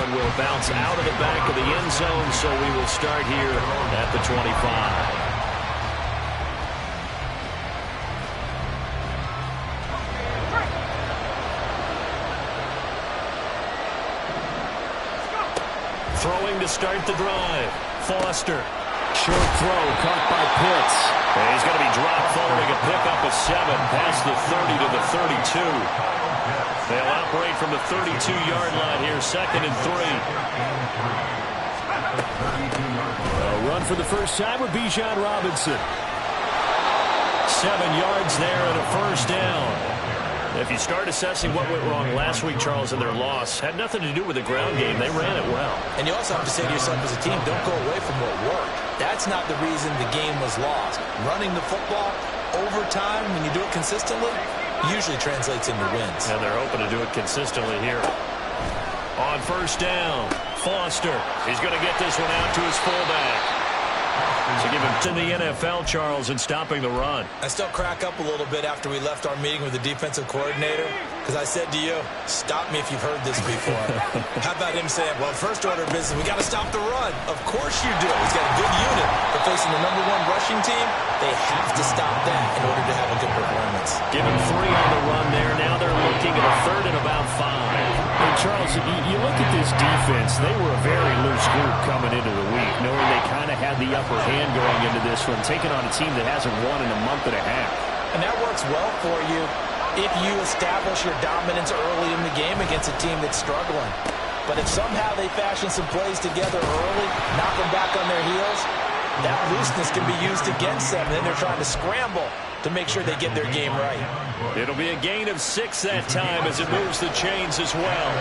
one will bounce out of the back of the end zone, so we will start here at the 25. Throwing to start the drive. Foster. Short throw caught by Pitts. And he's going to be dropped following a pickup of 7 past the 30 to the 32. They'll operate from the 32-yard line here, 2nd and 3. A run for the first time with Bijan Robinson. 7 yards there and a first down. If you start assessing what went wrong last week, Charles, in their loss, had nothing to do with the ground game. They ran it well. And you also have to say to yourself as a team, don't go away from what worked. That's not the reason the game was lost. Running the football over time, when you do it consistently, usually translates into wins. And they're hoping to do it consistently here. On first down, Foster. He's going to get this one out to his fullback. So give him to the NFL, Charles, in stopping the run. I still crack up a little bit after we left our meeting with the defensive coordinator, because I said to you, stop me if you've heard this before. How about him saying, well, first order of business, we got to stop the run. Of course you do. He's got a good unit. But facing the #1 rushing team, they have to stop that in order to have a good performance. Give him 3 on the run there. Now they're looking at a 3rd and about 5. Hey, Charles, you look at this defense, they were a very loose group coming into the week, knowing they kind of had the upper hand going into this one, taking on a team that hasn't won in a month and a half. And that works well for you if you establish your dominance early in the game against a team that's struggling. But if somehow they fashion some plays together early, knock them back on their heels, that looseness can be used against them. Then they're trying to scramble to make sure they get their game right. It'll be a gain of 6 that time as it moves the chains as well.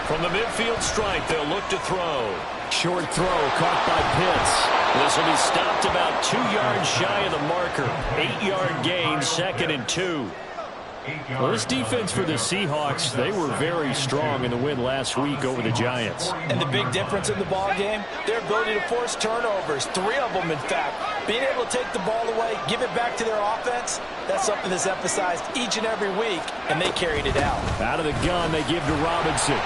From the midfield stripe, they'll look to throw. Short throw caught by Pitts. This will be stopped about 2 yards shy of the marker. 8-yard gain, 2nd and 2. Well, this defense for the Seahawks, they were very strong in the win last week over the Giants. And the big difference in the ball game, their ability to force turnovers, 3 of them, in fact. Being able to take the ball away, give it back to their offense, that's something that's emphasized each and every week, and they carried it out. Out of the gun, they give to Robinson.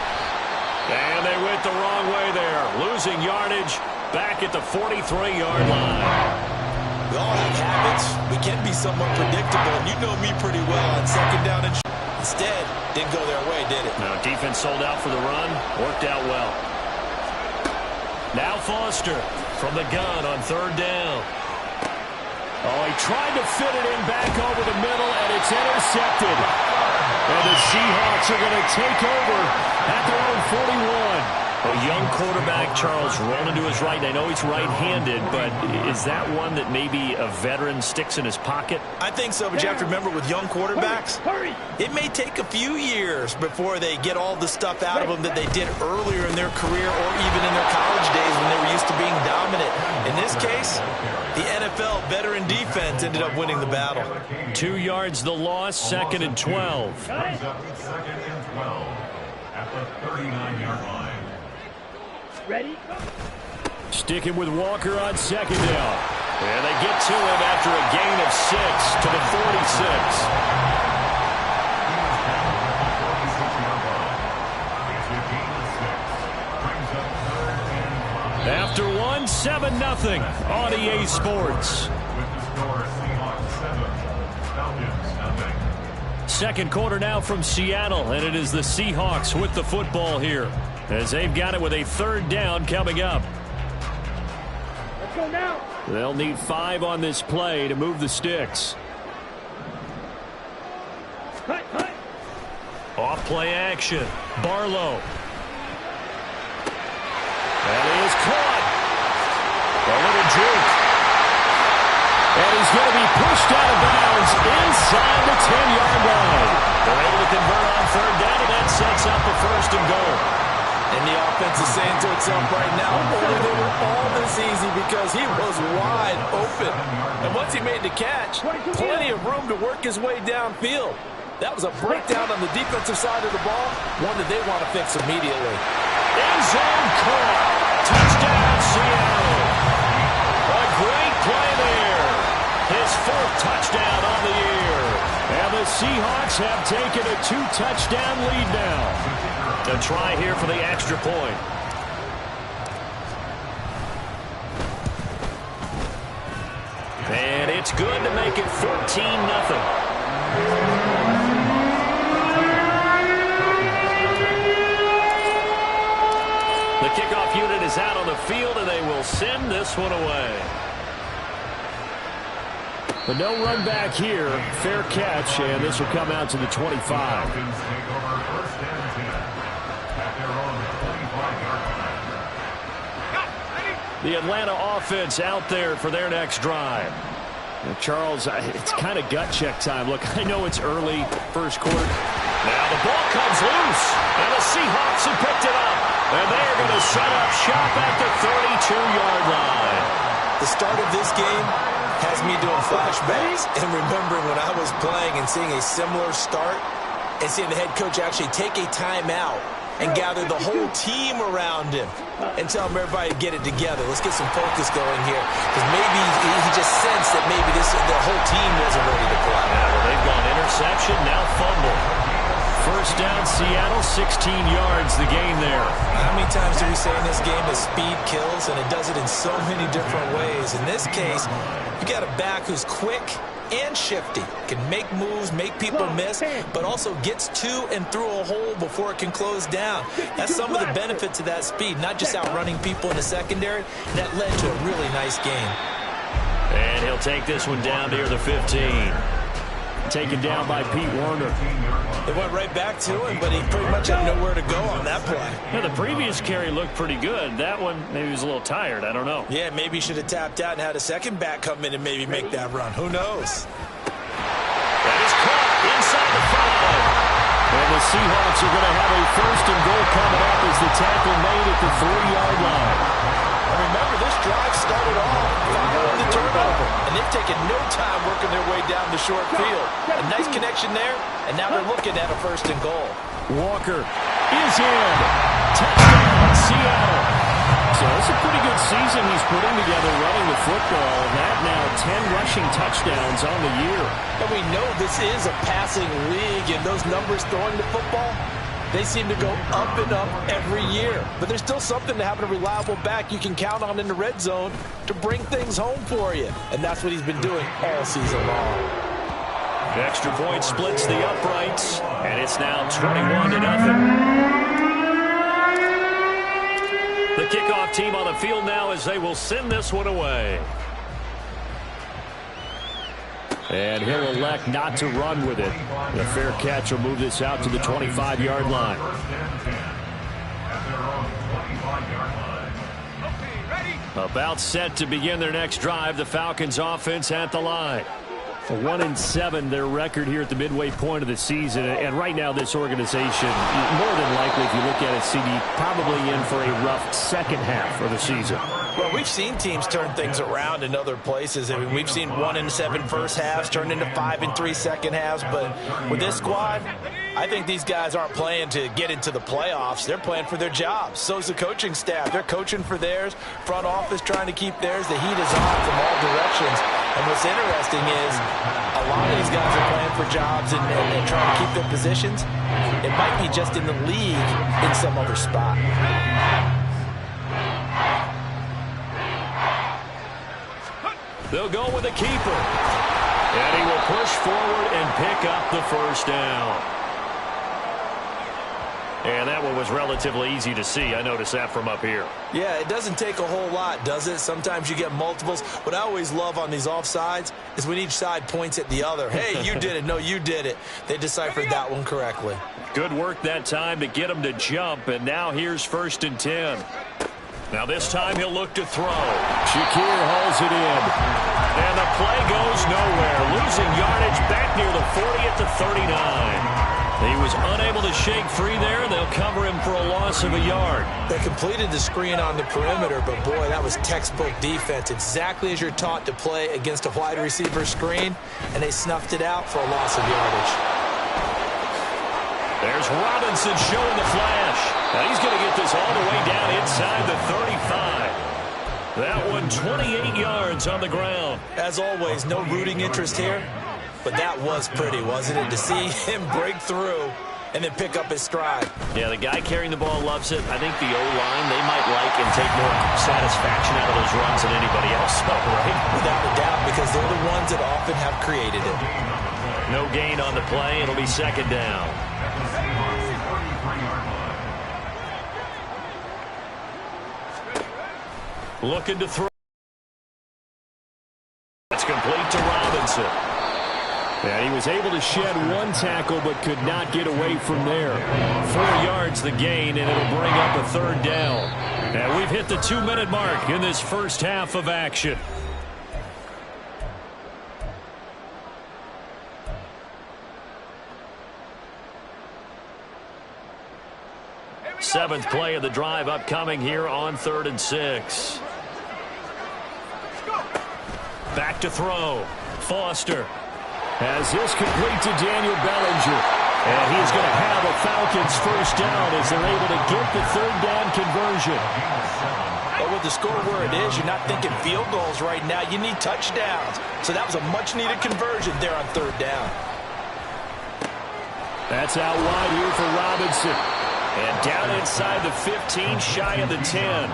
And they went the wrong way there, losing yardage back at the 43-yard line. We all have habits. We can be somewhat predictable, and you know me pretty well on 2nd down and instead, didn't go their way, did it? No, defense sold out for the run. Worked out well. Now Foster from the gun on 3rd down. Oh, he tried to fit it in back over the middle, and it's intercepted. And the Seahawks are going to take over at their own 41. A young quarterback, Charles, rolling to his right. I know he's right-handed, but is that one that maybe a veteran sticks in his pocket? I think so, but you have to remember with young quarterbacks, it may take a few years before they get all the stuff out of them that they did earlier in their career or even in their college days when they were used to being dominant. In this case, the NFL veteran defense ended up winning the battle. 2 yards the loss, 2nd and 12. At the 39-yard line. Ready? Sticking with Walker on 2nd down. And they get to him after a gain of 6 to the 46. After 1, 7-0 on EA Sports. Second quarter now from Seattle, and it is the Seahawks with the football here, as they've got it with a 3rd down coming up. Let's go now. They'll need 5 on this play to move the sticks. Off play action. Barlow. And he is caught. A little juke. And he's going to be pushed out of bounds inside the 10-yard line. They're able to convert on 3rd down, and that sets up the 1st and goal. And the offense is saying to itself right now, boy, they were all this easy because he was wide open. And once he made the catch, plenty of room to work his way downfield. That was a breakdown on the defensive side of the ball, one that they want to fix immediately. End zone caught. Touchdown, Seattle. A great play there. His 4th touchdown on the year. And the Seahawks have taken a 2-touchdown lead now. A try here for the extra point. And it's good to make it 14-0. The kickoff unit is out on the field, and they will send this one away. But no run back here. Fair catch, and this will come out to the 25. The Atlanta offense out there for their next drive. And Charles, it's kind of gut check time. Look, I know it's early, first quarter. Now the ball comes loose, and the Seahawks have picked it up. And they're going to set up shop at the 32-yard line. The start of this game has me doing flashbacks and remembering when I was playing and seeing a similar start and seeing the head coach actually take a timeout and gather the whole team around him and tell him everybody to get it together. Let's get some focus going here, because maybe he just sensed that maybe the whole team wasn't ready to play. Yeah, well, they've gone interception, now fumble. First down, Seattle, 16 yards, the gain there. How many times do we say in this game that speed kills, and it does it in so many different ways? In this case, you got a back who's quick and shifty, can make moves, make people miss, but also gets to and through a hole before it can close down. That's some of the benefits of that speed, not just outrunning people in the secondary. That led to a really nice game. And he'll take this one down near the 15. Taken down by Pete Werner. They went right back to him, but he pretty much had nowhere to go on that play. Yeah, the previous carry looked pretty good. That one, maybe he was a little tired. I don't know. Yeah, maybe he should have tapped out and had a second back come in and maybe make that run. Who knows? That is caught inside the 5. And the Seahawks are going to have a first and goal coming up as the tackle made at the 3-yard line. And remember, this drive started off following the turnover, and they've taken no time working their way down the short field. A nice connection there, and now they're looking at a first and goal. Walker is in. Touchdown, Seattle. So it's a pretty good season he's putting together running the football. That now 10 rushing touchdowns on the year. And we know this is a passing league, and those numbers throwing the football, they seem to go up and up every year. But there's still something to having a reliable back you can count on in the red zone to bring things home for you. And that's what he's been doing all season long. The extra point splits the uprights, and it's now 21-0. The kickoff team on the field now as they will send this one away. And he'll elect not to run with it. The fair catch will move this out to the 25-yard line. About set to begin their next drive. The Falcons offense at the line. 1-7 their record here at the midway point of the season. And right now this organization, more than likely if you look at it, CD, probably in for a rough second half of the season. Well, we've seen teams turn things around in other places. I mean, we've seen 1-7 first halves turn into 5-3 second halves. But with this squad, I think these guys aren't playing to get into the playoffs. They're playing for their jobs. So's the coaching staff. They're coaching for theirs. Front office trying to keep theirs. The heat is on from all directions. And what's interesting is a lot of these guys are playing for jobs and trying to keep their positions. It might be just in the league in some other spot. They'll go with a keeper. And he will push forward and pick up the first down. And that one was relatively easy to see. I noticed that from up here. Yeah, it doesn't take a whole lot, does it? Sometimes you get multiples. What I always love on these offsides is when each side points at the other. Hey, you did it. No, you did it. They deciphered that one correctly. Good work that time to get him to jump. And now here's 1st and 10. Now this time he'll look to throw. Shakir hauls it in. And the play goes nowhere. Losing yardage back near the 40 at the 39. He was unable to shake free there. They'll cover him for a loss of a yard. They completed the screen on the perimeter, but boy, that was textbook defense. Exactly as you're taught to play against a wide receiver screen, and they snuffed it out for a loss of yardage. There's Robinson showing the flash. Now he's going to get this all the way down inside the 35. That one 28 yards on the ground. As always, no rooting interest here. but that was pretty, wasn't it? To see him break through and then pick up his stride. Yeah, the guy carrying the ball loves it. I think the O-line, they might like and take more satisfaction out of those runs than anybody else, right? Without a doubt, because they're the ones that often have created it. No gain on the play. It'll be second down. Looking to throw. That's complete to Robinson. And he was able to shed one tackle but could not get away from there. 4 yards the gain, and it'll bring up a third down. And we've hit the 2-minute mark in this first half of action. Seventh play of the drive upcoming here on 3rd and 6. Back to throw. Foster has this complete to Daniel Bellinger. And he's going to have a Falcons first down as they're able to get the third down conversion. But with the score where it is, you're not thinking field goals right now. You need touchdowns. So that was a much-needed conversion there on third down. That's out wide here for Robinson. And down inside the 15, shy of the 10.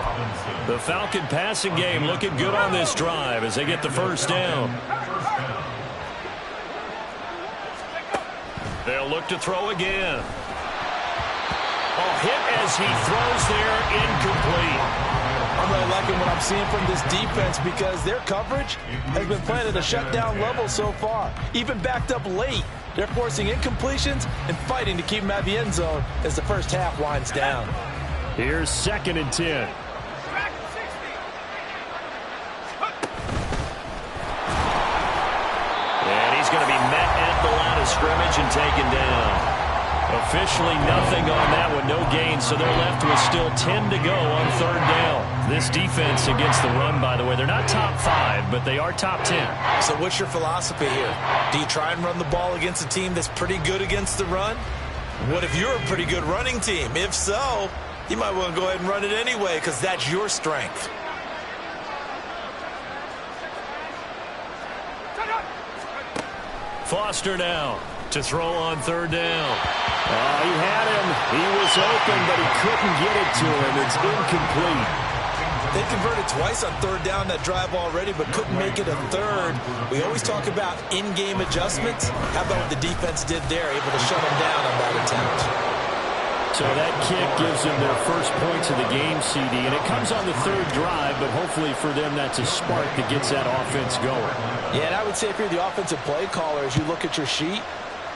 The Falcon passing game looking good on this drive as they get the first down. They'll look to throw again. Oh, hit as he throws there, incomplete. I'm really liking what I'm seeing from this defense because their coverage has been playing at a shutdown level so far. Even backed up late. They're forcing incompletions and fighting to keep them out of the end zone as the first half winds down. Here's 2nd and 10. And he's going to be met at the line of scrimmage and taken down. Officially nothing on that one, no gain, so they're left with still 10 to go on third down. This defense against the run, by the way, they're not top 5, but they are top 10. So what's your philosophy here? Do you try and run the ball against a team that's pretty good against the run? What if you're a pretty good running team? If so, you might want to go ahead and run it anyway because that's your strength. Foster now to throw on third down. He had him. He was open, but he couldn't get it to him. It's incomplete. They converted twice on third down that drive already, but couldn't make it a third. We always talk about in-game adjustments. How about what the defense did there, able to shut them down on that attempt? So that kick gives them their first points of the game, CD, and it comes on the third drive, but hopefully for them that's a spark that gets that offense going. Yeah, and I would say if you're the offensive play caller, as you look at your sheet,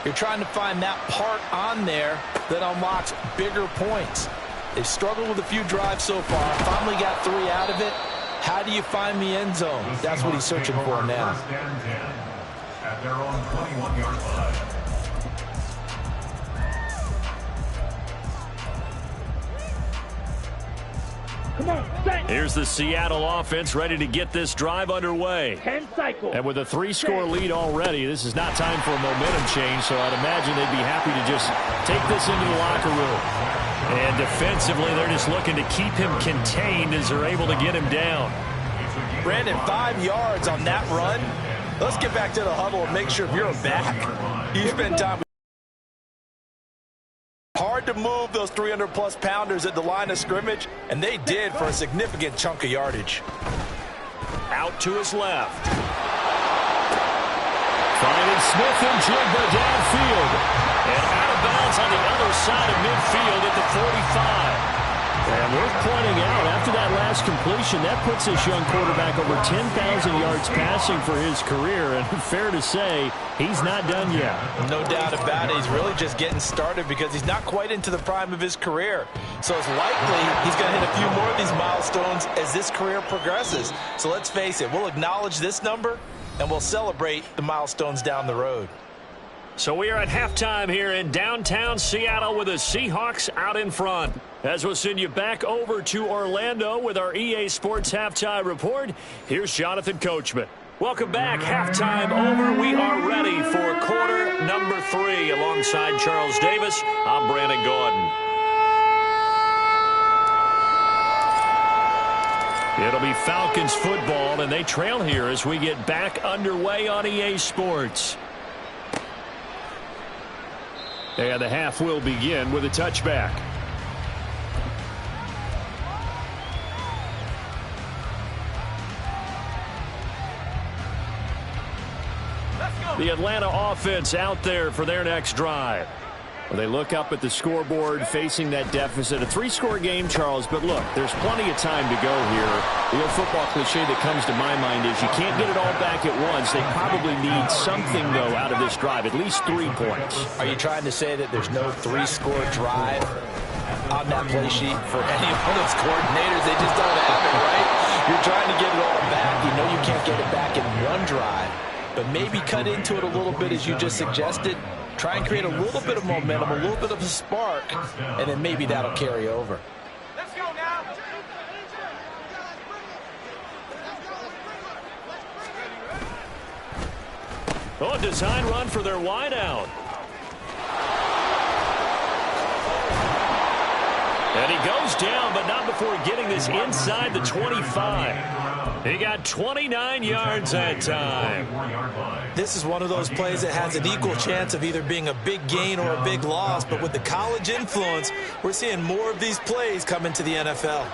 you're trying to find that part on there that unlocks bigger points. They've struggled with a few drives so far. Finally got 3 out of it. How do you find the end zone? That's what he's searching for now. At their own 21-yard line. Here's the Seattle offense ready to get this drive underway. 10 cycles. And with a 3-score lead already, this is not time for a momentum change, so I'd imagine they'd be happy to just take this into the locker room. And defensively, they're just looking to keep him contained as they're able to get him down. Brandon, 5 yards on that run. Let's get back to the huddle and make sure if you're back, you spend time. Hard to move those 300-plus pounders at the line of scrimmage, and they did for a significant chunk of yardage. Out to his left. Finding Smith-Njigba downfield. And out of bounds on the other side of midfield at the 45. And worth pointing out, after that last completion, that puts this young quarterback over 10,000 yards passing for his career. And fair to say, he's not done yet. No doubt about it. He's really just getting started because he's not quite into the prime of his career. So it's likely he's going to hit a few more of these milestones as this career progresses. So let's face it, we'll acknowledge this number and we'll celebrate the milestones down the road. So we are at halftime here in downtown Seattle with the Seahawks out in front. As we'll send you back over to Orlando with our EA Sports Halftime Report, here's Jonathan Coachman. Welcome back. Halftime over. We are ready for quarter number 3. Alongside Charles Davis, I'm Brandon Gordon. It'll be Falcons football, and they trail here as we get back underway on EA Sports. And the half will begin with a touchback. The Atlanta offense out there for their next drive. Well, they look up at the scoreboard facing that deficit. A 3-score game, Charles, but look, there's plenty of time to go here. The old football cliche that comes to my mind is you can't get it all back at once. They probably need something, though, out of this drive, at least 3 points. Are you trying to say that there's no 3-score drive on that play sheet for any of those coordinators? They just don't have it, right? You're trying to get it all back. You know you can't get it back in one drive, but maybe cut into it a little bit as you just suggested. Try and create a little bit of momentum, a little bit of a spark, and then maybe that'll carry over. Let's go now. Oh, design run for their wideout. And he goes down, but not before getting this inside the 25. He got 29 yards that time. This is one of those plays that has an equal chance of either being a big gain or a big loss, but with the college influence, we're seeing more of these plays come into the NFL.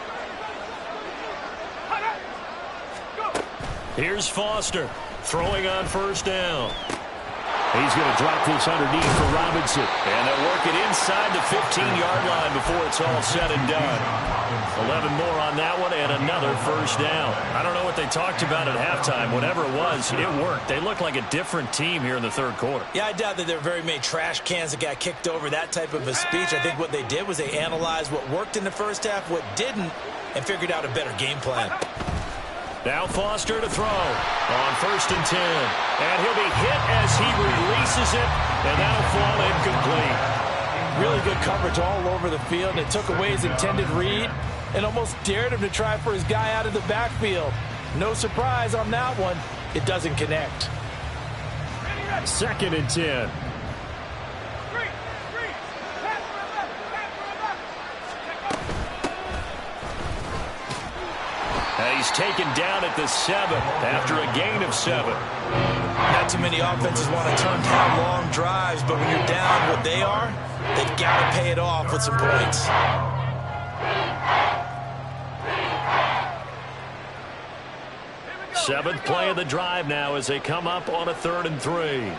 Here's Foster throwing on first down. He's going to drop this underneath for Robinson. And they'll work it inside the 15-yard line before it's all said and done. 11 more on that one and another first down. I don't know what they talked about at halftime. Whatever it was, it worked. They look like a different team here in the third quarter. Yeah, I doubt that there were very many trash cans that got kicked over, that type of a speech. I think what they did was they analyzed what worked in the first half, what didn't, and figured out a better game plan. Now Foster to throw on 1st and 10. And he'll be hit as he releases it, and that'll fall incomplete. Really good coverage all over the field. It took away his intended read and almost dared him to try for his guy out of the backfield. No surprise on that one. It doesn't connect. 2nd and 10. And he's taken down at the 7 after a gain of 7. Not too many offenses want to turn down long drives, but when you're down what they are, they've got to pay it off with some points. Seventh play of the drive now as they come up on a 3rd and 3.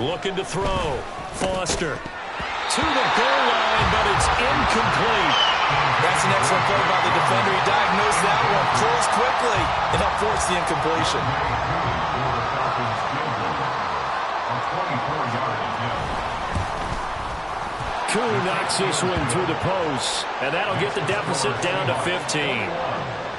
Looking to throw. Foster to the goal line, but it's incomplete. That's an excellent play by the defender. He diagnosed that one, closed quickly, and helped force the incompletion. Koo knocks this one through the post, and that'll get the deficit down to 15.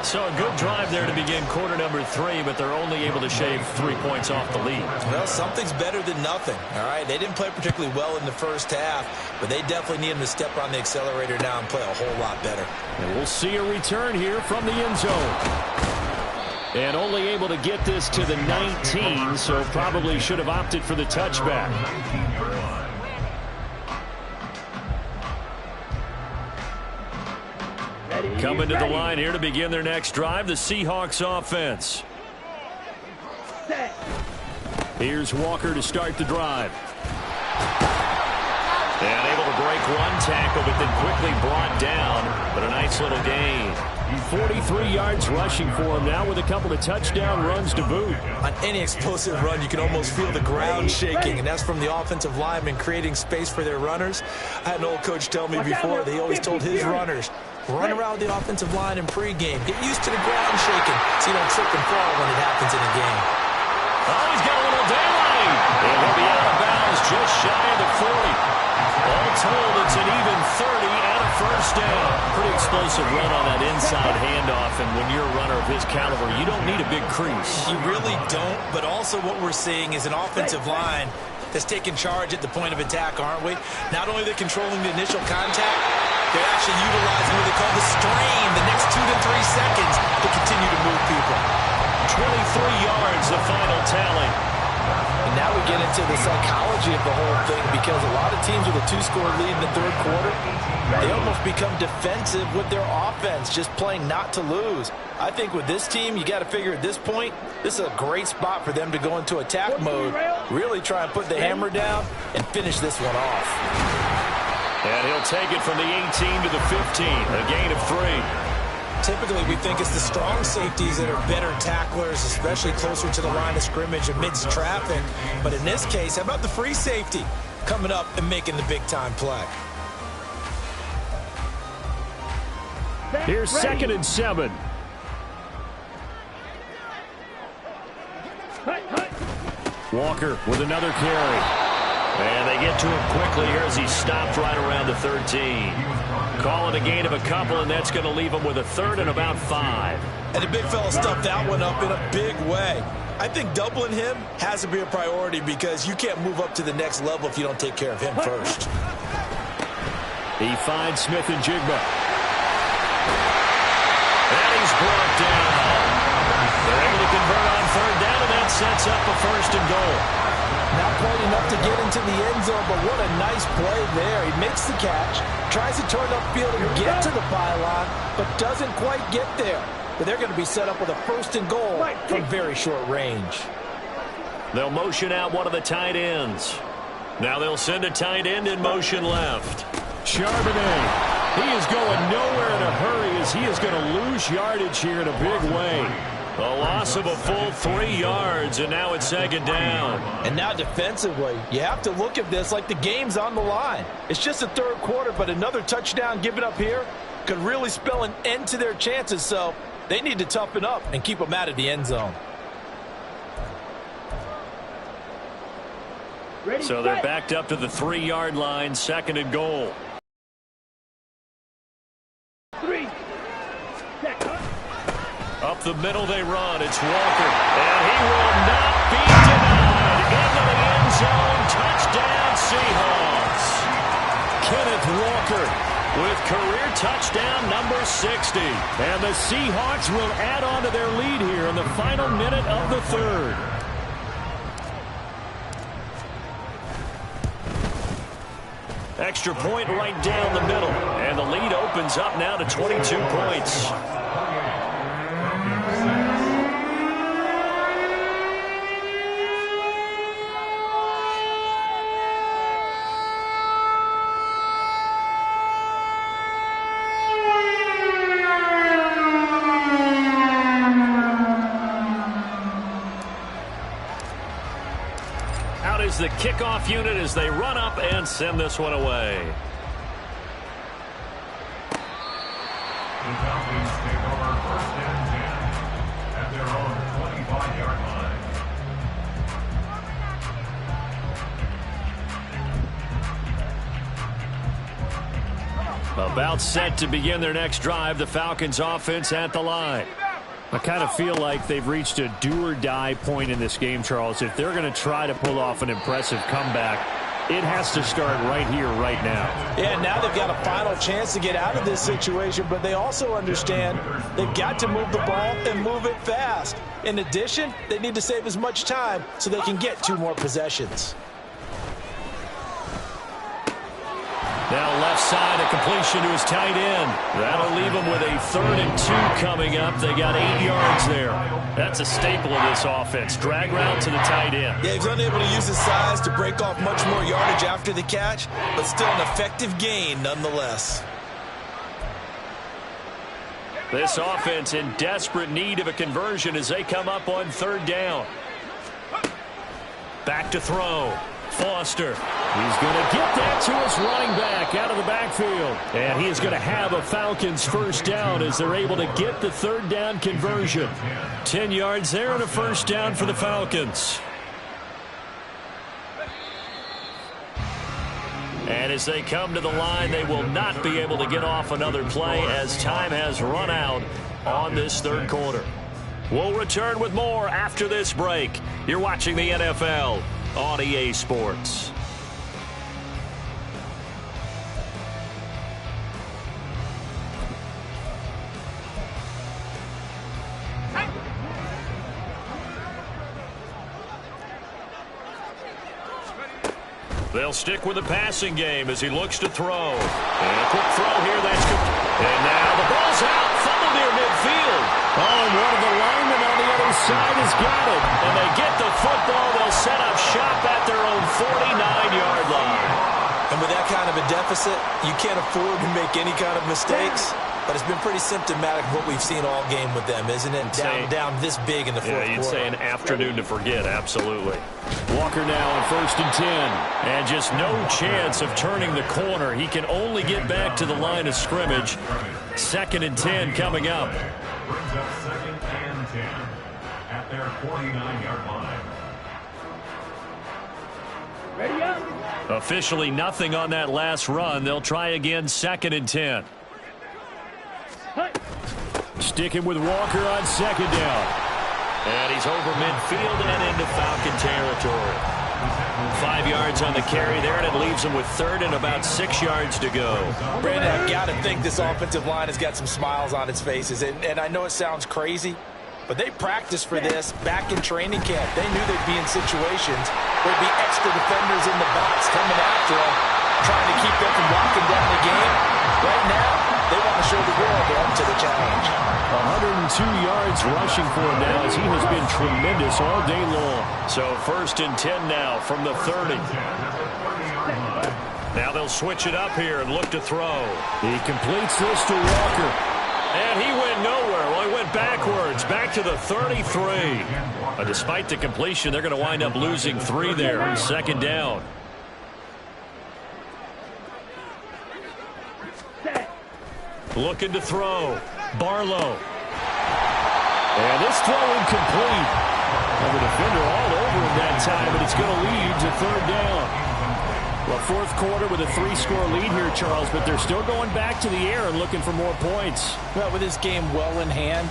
So a good drive there to begin quarter number 3, but they're only able to shave 3 points off the lead. Well, something's better than nothing, all right? They didn't play particularly well in the first half, but they definitely need them to step on the accelerator now and play a whole lot better. And we'll see a return here from the end zone. And only able to get this to the 19, so probably should have opted for the touchback. Coming to the line here to begin their next drive, the Seahawks offense. Here's Walker to start the drive. And able to break one tackle, but then quickly brought down. But a nice little gain. 43 yards rushing for him now with a couple of touchdown runs to boot. On any explosive run, you can almost feel the ground shaking, and that's from the offensive linemen creating space for their runners. I had an old coach tell me before, they always told his runners, run around the offensive line in pregame. Get used to the ground shaking so you don't trip and fall when it happens in a game. Oh, he's got a little daylight. And he'll be out of bounds just shy of the 40. All told, it's an even 30 and a first down. Pretty explosive run on that inside handoff, and when you're a runner of his caliber, you don't need a big crease. You really don't, but also what we're seeing is an offensive line that's taking charge at the point of attack, aren't we? Not only are they controlling the initial contact, they're actually utilizing what they call the strain, the next 2 to 3 seconds to continue to move people. 23 yards, the final tally. And now we get into the psychology of the whole thing, because a lot of teams with a 2-score lead in the third quarter, they almost become defensive with their offense, just playing not to lose. I think with this team, you got to figure at this point, this is a great spot for them to go into attack mode, really try and put the hammer down and finish this one off. And he'll take it from the 18 to the 15, a gain of 3. Typically, we think it's the strong safeties that are better tacklers, especially closer to the line of scrimmage amidst traffic. But in this case, how about the free safety coming up and making the big-time play? Here's 2nd and 7. Walker with another carry. And they get to him quickly here as he stopped right around the 13. Call it a gain of a couple, and that's going to leave him with a 3rd and about 5. And the big fella stuffed that one up in a big way. I think doubling him has to be a priority, because you can't move up to the next level if you don't take care of him first. He finds Smith and Jigba. And he's brought down. They're able to convert on 3rd down, and that sets up a 1st and goal. Not quite enough to get into the end zone, but what a nice play there. He makes the catch, tries to turn upfield and get to the pylon, but doesn't quite get there. But they're going to be set up with a 1st and goal from very short range. They'll motion out one of the tight ends. Now they'll send a tight end in motion left. Charbonnet. He is going nowhere in a hurry, as he is going to lose yardage here in a big way. A loss of a full 3 yards, and now it's 2nd down. And now defensively, you have to look at this like the game's on the line. It's just the 3rd quarter, but another touchdown given up here could really spell an end to their chances, so they need to toughen up and keep them out of the end zone. So they're backed up to the 3-yard line, 2nd and goal. 3. Up the middle they run. It's Walker. And he will not be denied. Into the end zone. Touchdown, Seahawks. Kenneth Walker with career touchdown number 60. And the Seahawks will add on to their lead here in the final minute of the 3rd. Extra point right down the middle. And the lead opens up now to 22 points. The kickoff unit as they run up and send this one away. The Falcons take over 1st and 10 at their own 25-yard line. About set to begin their next drive, the Falcons offense at the line. I kind of feel like they've reached a do-or-die point in this game, Charles. If they're going to try to pull off an impressive comeback, it has to start right here, right now. Yeah, now they've got a final chance to get out of this situation, but they also understand they've got to move the ball and move it fast. In addition, they need to save as much time so they can get 2 more possessions. Now left side, a completion to his tight end. That'll leave him with a 3rd and 2 coming up. They got 8 yards there. That's a staple of this offense. Drag route to the tight end. Yeah, he's unable to use his size to break off much more yardage after the catch, but still an effective gain nonetheless. This offense in desperate need of a conversion as they come up on 3rd down. Back to throw. Foster. He's going to get that to his running back out of the backfield. And he is going to have a Falcons 1st down as they're able to get the 3rd down conversion. 10 yards there and a 1st down for the Falcons. And as they come to the line, they will not be able to get off another play as time has run out on this 3rd quarter. We'll return with more after this break. You're watching the NFL on EA Sports. They'll stick with the passing game as he looks to throw. And a quick throw here. That's good. And now the ball's out. Fumble near midfield. Oh, and one of the linemen on the other side has got it. And they get the football. They'll set up shop at their own 49-yard line. And with that kind of a deficit, you can't afford to make any kind of mistakes. But it's been pretty symptomatic of what we've seen all game with them, isn't it? Down this big in the fourth quarter. Yeah, you'd say an afternoon to forget, absolutely. Walker now on 1st and 10. And just no chance of turning the corner. He can only get back to the line of scrimmage. 2nd and 10 coming up. Brings up 2nd and 10 at their 49-yard line. Ready up. Officially nothing on that last run. They'll try again 2nd and 10. Sticking with Walker on 2nd down. And he's over midfield and into Falcon territory. 5 yards on the carry there, and it leaves him with 3rd and about 6 yards to go. Brandon, I've got to think this offensive line has got some smiles on its faces. And I know it sounds crazy, but they practiced for this back in training camp. They knew they'd be in situations where there'd be extra defenders in the box coming after them, trying to keep them from locking down the game. Right now, they want to show the world they're up to the challenge. 102 yards rushing for him now as he has been tremendous all day long. So 1st and 10 now from the 30. Now they'll switch it up here and look to throw. He completes this to Walker. And he went nowhere. Well, he went backwards, back to the 33. Despite the completion, they're going to wind up losing 3 there on 2nd down. Looking to throw. Barlow. And this throw incomplete. And the defender all over him that time, but it's going to lead to 3rd down. Well, 4th quarter with a 3-score lead here, Charles, but they're still going back to the air and looking for more points. Well, with this game well in hand,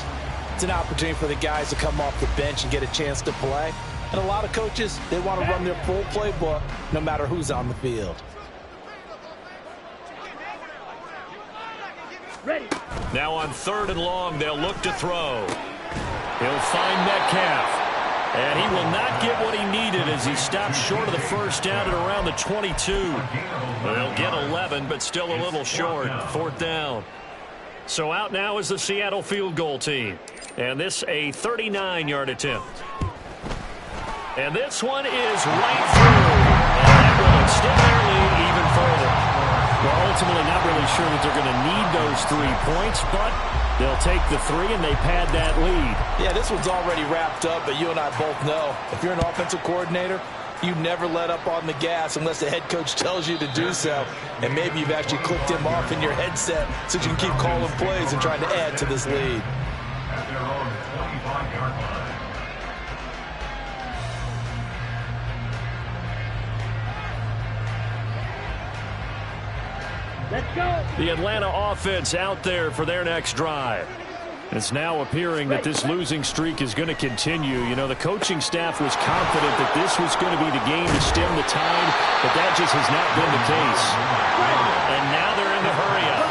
it's an opportunity for the guys to come off the bench and get a chance to play. And a lot of coaches, they want to run their full playbook no matter who's on the field. Ready. Now on 3rd and long, they'll look to throw. He'll find Metcalf. And he will not get what he needed as he stops short of the 1st down at around the 22. They'll get 11, but still a little short. 4th down. So out now is the Seattle field goal team. And this a 39-yard attempt. And this one is right through. And that will extend their lead even further. Well, ultimately not really sure that they're going to need those 3 points, but they'll take the 3 and they pad that lead. Yeah, this one's already wrapped up, but you and I both know if you're an offensive coordinator, you never let up on the gas unless the head coach tells you to do so. And maybe you've actually clicked him off in your headset so you can keep calling plays and trying to add to this lead. At their own 25-yard line. Let's go. The Atlanta offense out there for their next drive. It's now appearing that this losing streak is going to continue. You know, the coaching staff was confident that this was going to be the game to stem the tide, but that just has not been the case. And now they're in the hurry-up.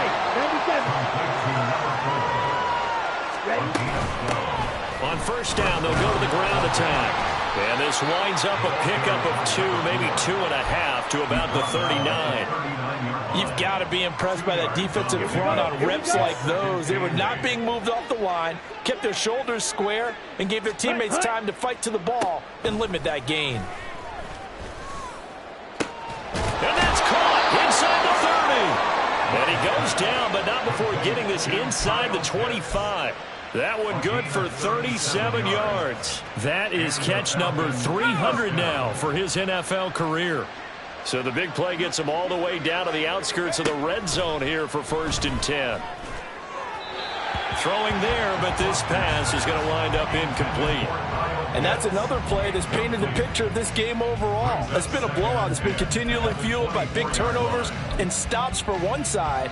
On 1st down, they'll go to the ground attack. And this winds up a pickup of 2, maybe 2.5 to about the 39. You've got to be impressed by that defensive front on reps like those. They were not being moved off the line, kept their shoulders square, and gave their teammates time to fight to the ball and limit that gain. And that's caught inside the 30. And he goes down, but not before getting this inside the 25. That one good for 37 yards. That is catch number 300 now for his NFL career. So the big play gets him all the way down to the outskirts of the red zone here for 1st and 10. Throwing there, but this pass is going to wind up incomplete. And that's another play that's painted the picture of this game overall. It's been a blowout. It's been continually fueled by big turnovers and stops for one side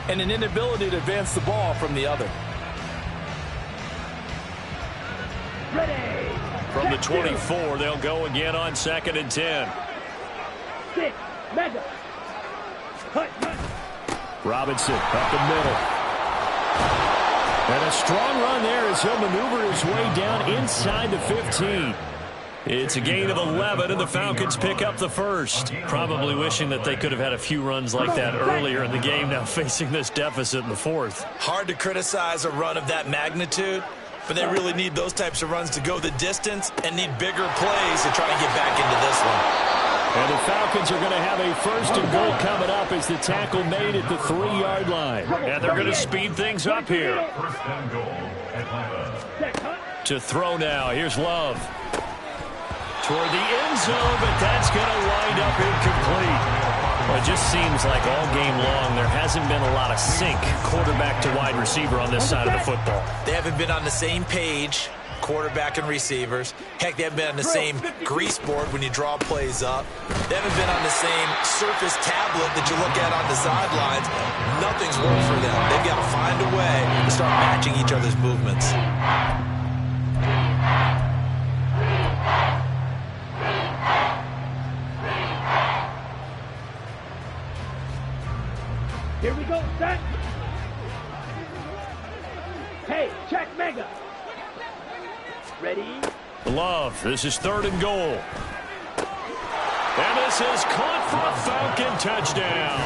and an inability to advance the ball from the other. Ready. From the 24, they'll go again on 2nd and 10. 6. Mega. Robinson up the middle. And a strong run there as he'll maneuver his way down inside the 15. It's a gain of 11, and the Falcons pick up the first. Probably wishing that they could have had a few runs like that earlier in the game, now facing this deficit in the fourth. Hard to criticize a run of that magnitude, but they really need those types of runs to go the distance and need bigger plays to try and get back into this one. And the Falcons are going to have a first and goal coming up as the tackle made at the 3-yard line. And they're going to speed things up here. First and goal, Atlanta. To throw now. Here's Love. Toward the end zone, but that's going to wind up incomplete. Well, it just seems like all game long there hasn't been a lot of sync quarterback to wide receiver on this side of the football. They haven't been on the same page, quarterback and receivers. Heck, they haven't been on the same grease board when you draw plays up. They haven't been on the same surface tablet that you look at on the sidelines. Nothing's worked for them. They've got to find a way to start matching each other's movements. Here we go, set. Hey, check mega. Ready? Love, this is 3rd and goal. And this is caught for a Falcon touchdown.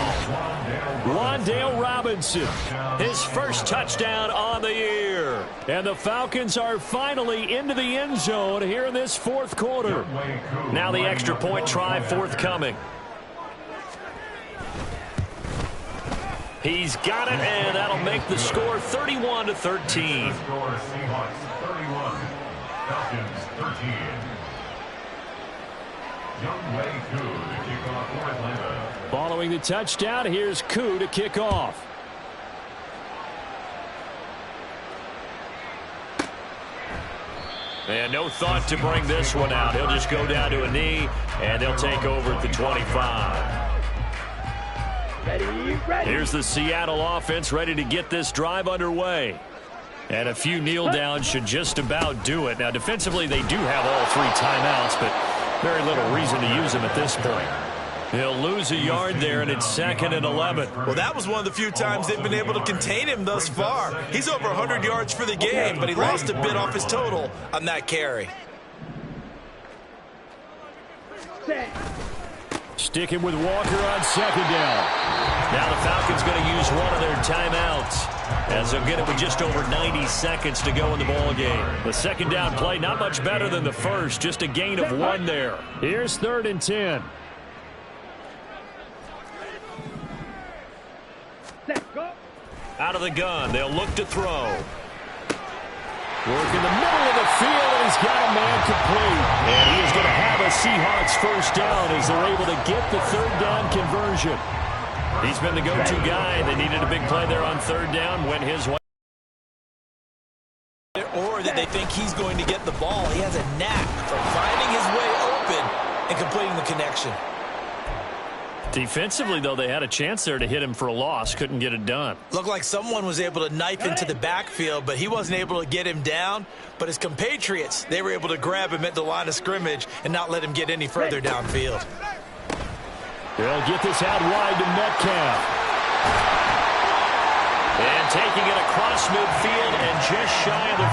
Wan'Dale Robinson, his first touchdown on the year. And the Falcons are finally into the end zone here in this fourth quarter. Now the extra point try forthcoming. He's got it, and that'll make the score 31-13. Score Seahawks 31, Falcons 13. Youngway Koo to kick off for Atlanta. Following the touchdown, here's Koo to kick off. And no thought to bring this one out. He'll just go down to a knee, and they'll take over at the 25. Ready. Here's the Seattle offense ready to get this drive underway. And a few kneel downs should just about do it. Now, defensively, they do have all 3 timeouts, but very little reason to use them at this point. They'll lose a yard there, and it's 2nd and 11. Well, that was one of the few times they've been able to contain him thus far. He's over 100 yards for the game, but he lost a bit off his total on that carry. Set. Sticking with Walker on 2nd down. Now the Falcons going to use one of their timeouts as they'll get it with just over 90 seconds to go in the ball game. The 2nd down play not much better than the first, just a gain of 1 there. Here's 3rd and 10. Set. Go. Out of the gun, they'll look to throw. Work in the middle of the field, and he's got a man complete. And he is going to have a Seahawks first down as they're able to get the 3rd down conversion. He's been the go-to guy. They needed a big play there on 3rd down. Went his way. Or that they think he's going to get the ball. He has a knack for finding his way open and completing the connection. Defensively, though, they had a chance there to hit him for a loss. Couldn't get it done. Looked like someone was able to knife into the backfield, but he wasn't able to get him down. But his compatriots, they were able to grab him at the line of scrimmage and not let him get any further downfield. They'll get this out wide to Metcalf. And taking it across midfield and just shy of the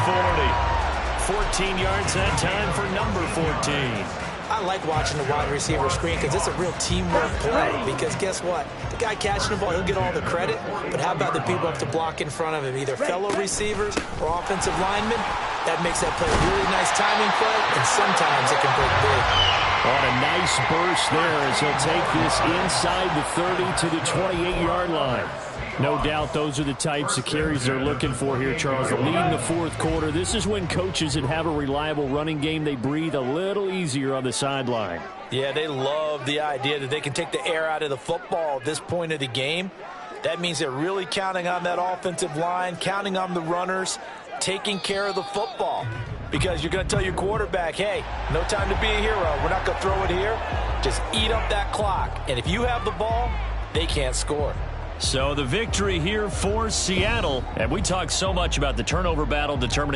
40. 14 yards that time for number 14. I like watching the wide receiver screen because it's a real teamwork play. Because guess what? The guy catching the ball, he'll get all the credit. But how about the people up to block in front of him, either fellow receivers or offensive linemen? That makes that play a really nice timing play, and sometimes it can break big. On a nice burst there as he'll take this inside the 30 to the 28-yard line. No doubt those are the types of carries they're looking for here, Charles. The lead in the fourth quarter. This is when coaches that have a reliable running game, they breathe a little easier on the sideline. Yeah, they love the idea that they can take the air out of the football at this point of the game. That means they're really counting on that offensive line, counting on the runners, taking care of the football. Because you're going to tell your quarterback, hey, no time to be a hero. We're not going to throw it here. Just eat up that clock. And if you have the ball, they can't score. So the victory here for Seattle. And we talk so much about the turnover battle determining